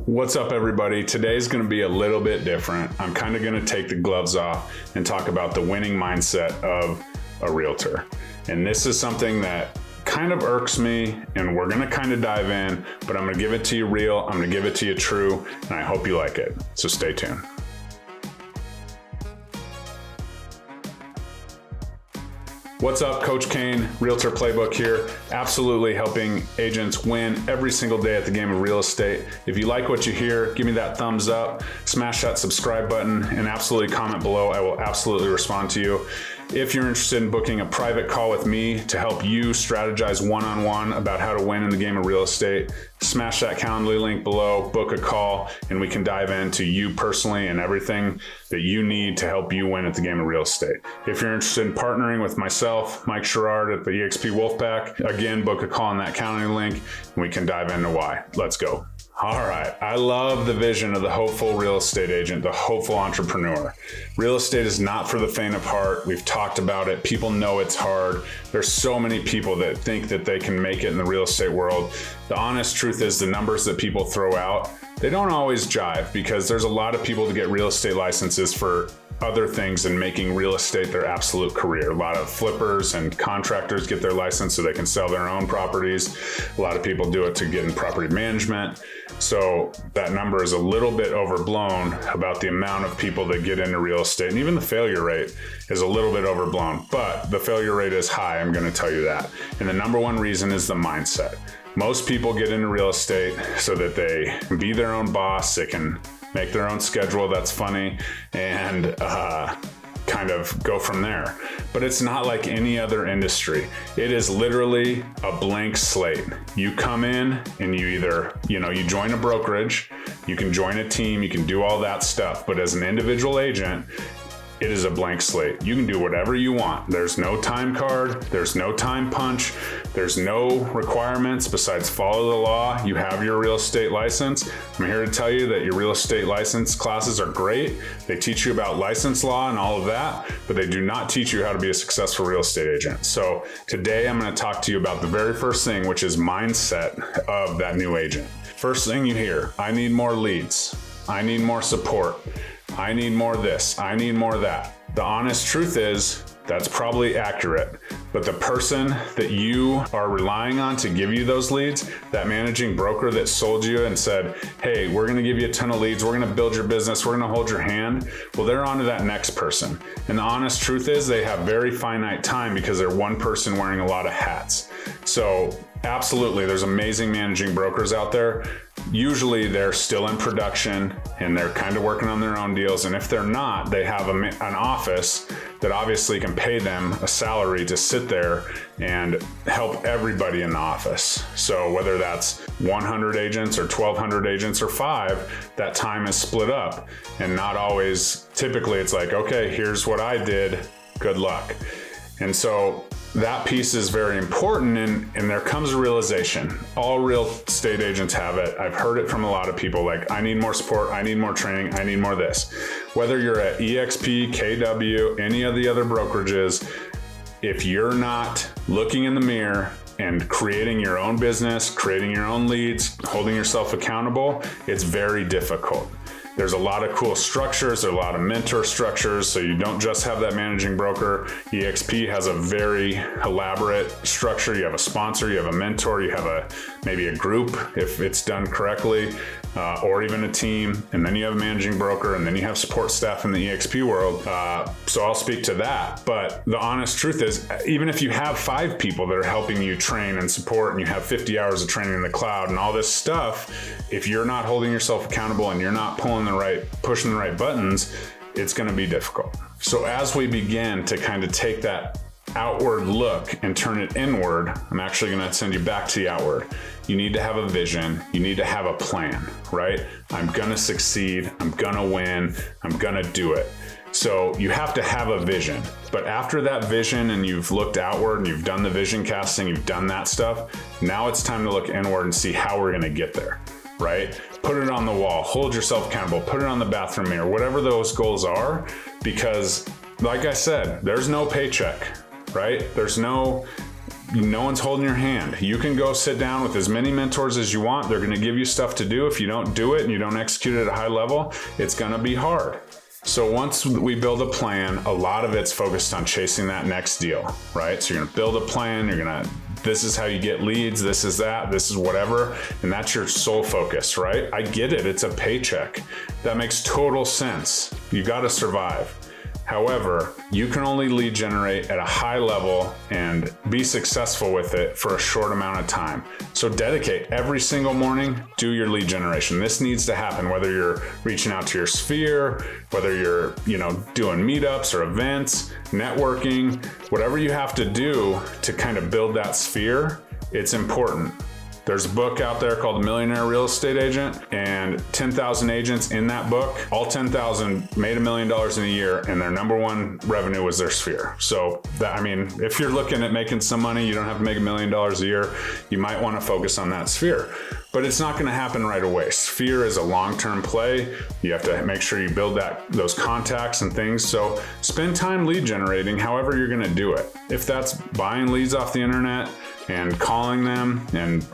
What's up, everybody? Today's going to be a little bit different. I'm kind of going to take the gloves off and talk about the winning mindset of a realtor. And this is something that kind of irks me, and we're going to kind of dive in, but I'm going to give it to you real. I'm going to give it to you true, and I hope you like it. So stay tuned. What's up, Coach Kane, Realtor Playbook here, absolutely helping agents win every single day at the game of real estate. If you like what you hear, give me that thumbs up, smash that subscribe button, and absolutely comment below. I will absolutely respond to you. If you're interested in booking a private call with me to help you strategize one-on-one about how to win in the game of real estate, smash that Calendly link below, book a call, and we can dive into you personally and everything that you need to help you win at the game of real estate. If you're interested in partnering with myself, Mike Sherrard at the eXp Wolfpack, again, book a call on that Calendly link, and we can dive into why. Let's go. All right, I love the vision of the hopeful real estate agent, the hopeful entrepreneur. Real estate is not for the faint of heart. We've talked about it. People know it's hard. There's so many people that think that they can make it in the real estate world. The honest truth is the numbers that people throw out, they don't always jive, because there's a lot of people that get real estate licenses for other things than making real estate their absolute career. A lot of flippers and contractors get their license so they can sell their own properties. A lot of people do it to get in property management. So that number is a little bit overblown about the amount of people that get into real estate. And even the failure rate is a little bit overblown, but the failure rate is high, I'm going to tell you that. And the number one reason is the mindset. Most people get into real estate so that they can be their own boss, they can make their own schedule, that's funny, and kind of go from there. But it's not like any other industry. It is literally a blank slate. You come in and you either, you join a brokerage, you can join a team, you can do all that stuff. But as an individual agent, it is a blank slate. You can do whatever you want. There's no time card, there's no time punch, there's no requirements besides follow the law. You have your real estate license. I'm here to tell you that your real estate license classes are great. They teach you about license law and all of that, but they do not teach you how to be a successful real estate agent. So today I'm going to talk to you about the very first thing, which is mindset of that new agent. First thing you hear, I need more leads. I need more support. I need more this, I need more that. The honest truth is that's probably accurate, but the person that you are relying on to give you those leads, that managing broker that sold you and said, hey, we're gonna give you a ton of leads, we're gonna build your business, we're gonna hold your hand, well, they're on to that next person. And the honest truth is they have very finite time because they're one person wearing a lot of hats. So absolutely, there's amazing managing brokers out there. Usually they're still in production and they're kind of working on their own deals. And if they're not, they have an office that obviously can pay them a salary to sit there and help everybody in the office. So whether that's 100 agents or 1,200 agents or 5, that time is split up. And not always, typically it's like, okay, here's what I did, good luck. And so that piece is very important, and there comes a realization. All real estate agents have it. I've heard it from a lot of people, like, I need more support, I need more training, I need more this. Whether you're at eXp, KW, any of the other brokerages, if you're not looking in the mirror and creating your own business, creating your own leads, holding yourself accountable, it's very difficult. There's a lot of cool structures, there's a lot of mentor structures, so you don't just have that managing broker. eXp has a very elaborate structure. You have a sponsor, you have a mentor, you have maybe a group if it's done correctly, or even a team, and then you have a managing broker, and then you have support staff in the eXp world. So I'll speak to that. But the honest truth is, even if you have 5 people that are helping you train and support, and you have 50 hours of training in the cloud and all this stuff, if you're not holding yourself accountable and you're not pushing the right buttons, it's going to be difficult. So as we begin to kind of take that outward look and turn it inward, I'm actually going to send you back to the outward. You need to have a vision. You need to have a plan, right? I'm going to succeed. I'm going to win. I'm going to do it. So you have to have a vision. But after that vision and you've looked outward and you've done the vision casting, you've done that stuff, now it's time to look inward and see how we're going to get there. Right? Put it on the wall, hold yourself accountable, put it on the bathroom mirror, whatever those goals are, because like I said, there's no paycheck, right? There's no, No one's holding your hand. You can go sit down with as many mentors as you want. They're going to give you stuff to do. If you don't do it and you don't execute it at a high level, it's going to be hard. So once we build a plan, a lot of it's focused on chasing that next deal, right? So you're going to build a plan. This is how you get leads. This is that. This is whatever. And that's your sole focus, right? I get it. It's a paycheck. That makes total sense. You got to survive. However, you can only lead generate at a high level and be successful with it for a short amount of time. So dedicate every single morning, do your lead generation. This needs to happen, whether you're reaching out to your sphere, whether you're, doing meetups or events, networking, whatever you have to do to kind of build that sphere, it's important. There's a book out there called The Millionaire Real Estate Agent, and 10,000 agents in that book. All 10,000 made $1 million in a year, and their number one revenue was their sphere. So if you're looking at making some money, you don't have to make $1 million a year. You might want to focus on that sphere, but it's not going to happen right away. Sphere is a long-term play. You have to make sure you build those contacts and things. So spend time lead generating, however you're going to do it. If that's buying leads off the internet and calling them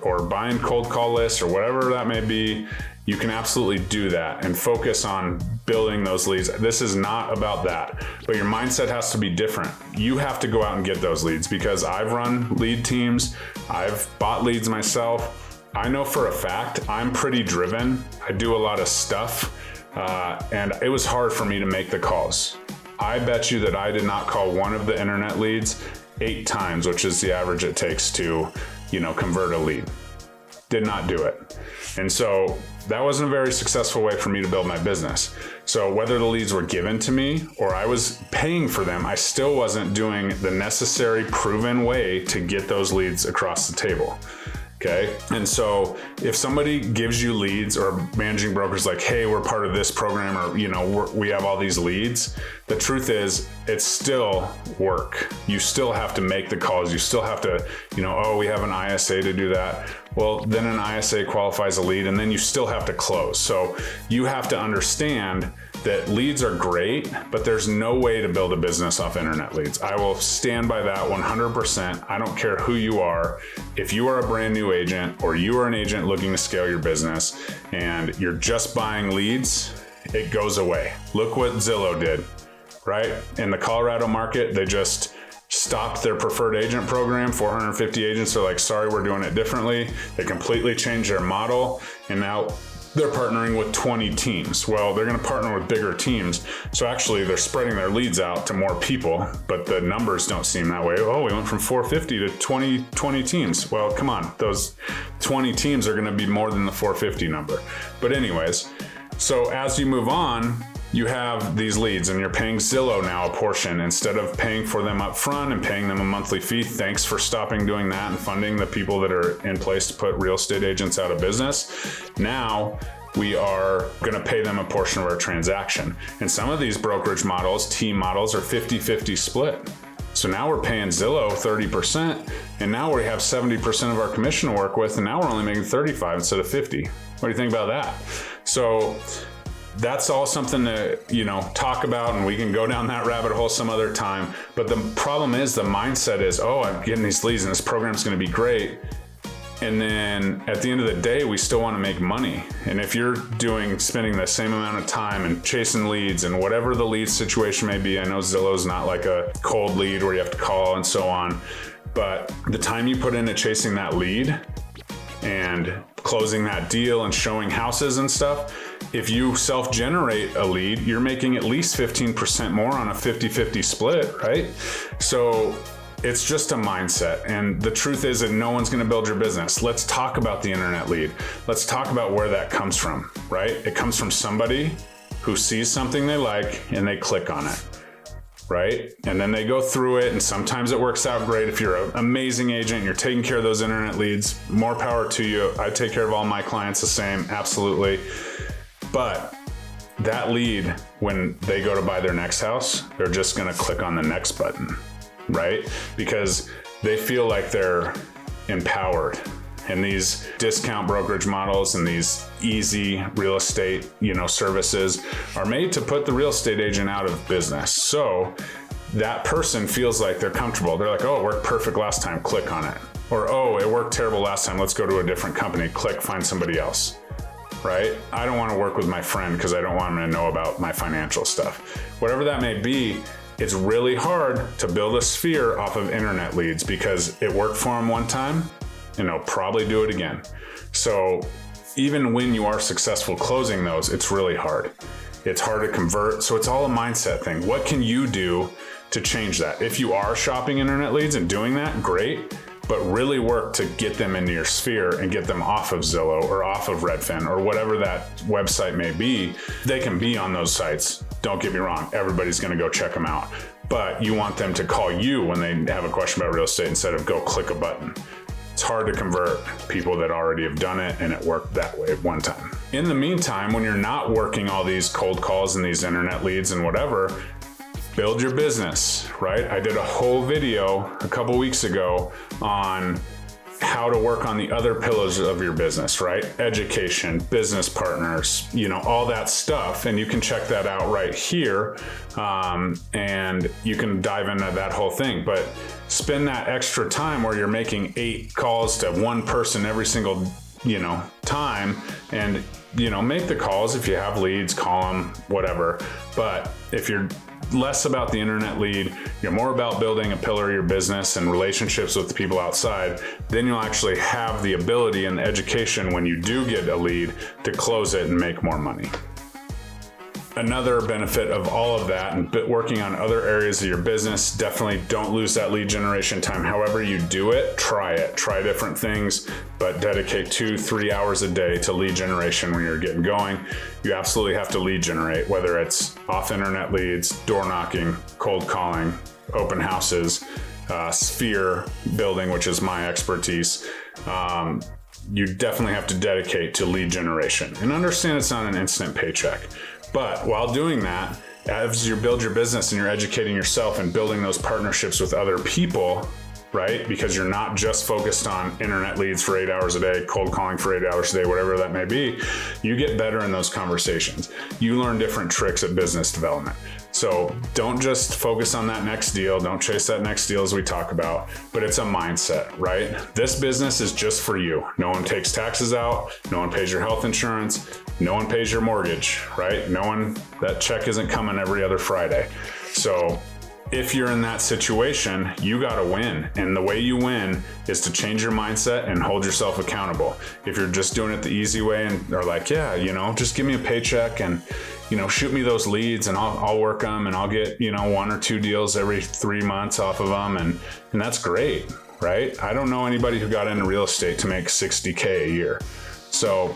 or buying cold call lists or whatever that may be, you can absolutely do that and focus on building those leads. This is not about that, but your mindset has to be different. You have to go out and get those leads, because I've run lead teams. I've bought leads myself. I know for a fact I'm pretty driven. I do a lot of stuff, and it was hard for me to make the calls. I bet you that I did not call one of the internet leads 8 times, which is the average it takes to, convert a lead. Did not do it. And so that wasn't a very successful way for me to build my business. So whether the leads were given to me or I was paying for them, I still wasn't doing the necessary proven way to get those leads across the table. Okay. And so if somebody gives you leads, or managing brokers like, hey, we're part of this program, or, we have all these leads, the truth is it's still work. You still have to make the calls. You still have to, we have an ISA to do that. Well, then an ISA qualifies a lead, and then you still have to close. So you have to understand that leads are great, but there's no way to build a business off internet leads. I will stand by that 100%. I don't care who you are. If you are a brand new agent, or you are an agent looking to scale your business and you're just buying leads, it goes away. Look what Zillow did, right? In the Colorado market, they just stopped their preferred agent program. 450 agents are like, sorry, we're doing it differently. They completely changed their model, and now they're partnering with 20 teams. Well, they're going to partner with bigger teams. So actually they're spreading their leads out to more people, but the numbers don't seem that way. Oh, we went from 450 to 20 teams. Well, come on. Those 20 teams are going to be more than the 450 number. But anyways, so as you move on, you have these leads, and you're paying Zillow now a portion instead of paying for them up front and paying them a monthly fee. Thanks for stopping doing that and funding the people that are in place to put real estate agents out of business. Now we are going to pay them a portion of our transaction. And some of these brokerage models, team models, are 50-50 split. So now we're paying Zillow 30%, and now we have 70% of our commission to work with, and now we're only making 35 instead of 50. What do you think about that? So that's all something to, talk about, and we can go down that rabbit hole some other time. But the problem is, the mindset is, oh, I'm getting these leads and this program's going to be great. And then at the end of the day, we still want to make money. And if you're spending the same amount of time and chasing leads and whatever the lead situation may be, I know Zillow's not like a cold lead where you have to call and so on, but the time you put into chasing that lead and closing that deal and showing houses and stuff, if you self-generate a lead, you're making at least 15% more on a 50-50 split, right? So it's just a mindset. And the truth is that no one's going to build your business. Let's talk about the internet lead. Let's talk about where that comes from, right? It comes from somebody who sees something they like and they click on it, right? And then they go through it, and sometimes it works out great. If you're an amazing agent and you're taking care of those internet leads, more power to you. I take care of all my clients the same, absolutely. But that lead, when they go to buy their next house, they're just going to click on the next button, right? Because they feel like they're empowered. And these discount brokerage models and these easy real estate, services are made to put the real estate agent out of business. So that person feels like they're comfortable. They're like, oh, it worked perfect last time, click on it. Or, oh, it worked terrible last time, let's go to a different company, click, find somebody else, right? I don't want to work with my friend because I don't want him to know about my financial stuff. Whatever that may be, it's really hard to build a sphere off of internet leads because it worked for him one time and he'll probably do it again. So even when you are successful closing those, it's really hard. It's hard to convert. So it's all a mindset thing. What can you do to change that? If you are shopping internet leads and doing that, great, but really work to get them into your sphere and get them off of Zillow or off of Redfin or whatever that website may be. They can be on those sites. Don't get me wrong. Everybody's going to go check them out, but you want them to call you when they have a question about real estate instead of go click a button. It's hard to convert people that already have done it and it worked that way one time. In the meantime, when you're not working all these cold calls and these internet leads and whatever, build your business, right? I did a whole video a couple weeks ago on how to work on the other pillars of your business, right? Education, business partners, all that stuff. And you can check that out right here. And you can dive into that whole thing, but spend that extra time where you're making 8 calls to one person every single, time, and, make the calls. If you have leads, call them, whatever. But if you're less about the internet lead, you're more about building a pillar of your business and relationships with the people outside, then you'll actually have the ability and the education when you do get a lead to close it and make more money. Another benefit of all of that and working on other areas of your business, definitely don't lose that lead generation time. However you do it, try different things, but dedicate 2-3 hours a day to lead generation when you're getting going. You absolutely have to lead generate, whether it's off internet leads, door knocking, cold calling, open houses, sphere building, which is my expertise. You definitely have to dedicate to lead generation and understand it's not an instant paycheck. But while doing that, as you build your business and you're educating yourself and building those partnerships with other people, right? Because you're not just focused on internet leads for 8 hours a day, cold calling for 8 hours a day, whatever that may be, you get better in those conversations. You learn different tricks at business development. So don't just focus on that next deal. Don't chase that next deal as we talk about, but it's a mindset, right? This business is just for you. No one takes taxes out. No one pays your health insurance. No one pays your mortgage, right? That check isn't coming every other Friday. So if you're in that situation, you got to win. And the way you win is to change your mindset and hold yourself accountable. If you're just doing it the easy way and are like, yeah, just give me a paycheck and, shoot me those leads and I'll work them and I'll get, 1 or 2 deals every 3 months off of them. And that's great, right? I don't know anybody who got into real estate to make $60K a year. So,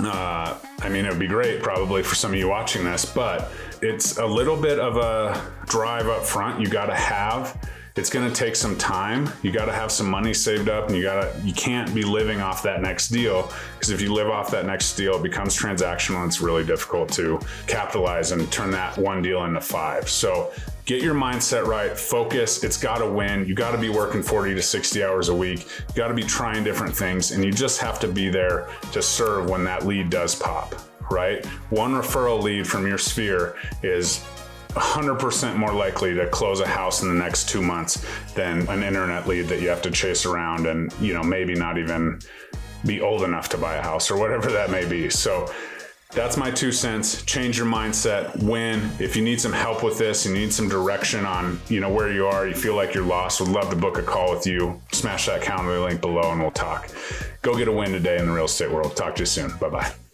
it would be great probably for some of you watching this, but it's a little bit of a drive up front. You got to have. It's going to take some time. You got to have some money saved up, and you can't be living off that next deal, because if you live off that next deal, it becomes transactional and it's really difficult to capitalize and turn that one deal into 5. So get your mindset right, focus. It's got to win. You got to be working 40 to 60 hours a week. You got to be trying different things, and you just have to be there to serve when that lead does pop, right? One referral lead from your sphere is 100% more likely to close a house in the next 2 months than an internet lead that you have to chase around and, maybe not even be old enough to buy a house or whatever that may be. So that's my 2 cents. Change your mindset. Win. If you need some help with this, you need some direction on, where you are, you feel like you're lost, would love to book a call with you. Smash that calendar link below and we'll talk. Go get a win today in the real estate world. Talk to you soon. Bye-bye.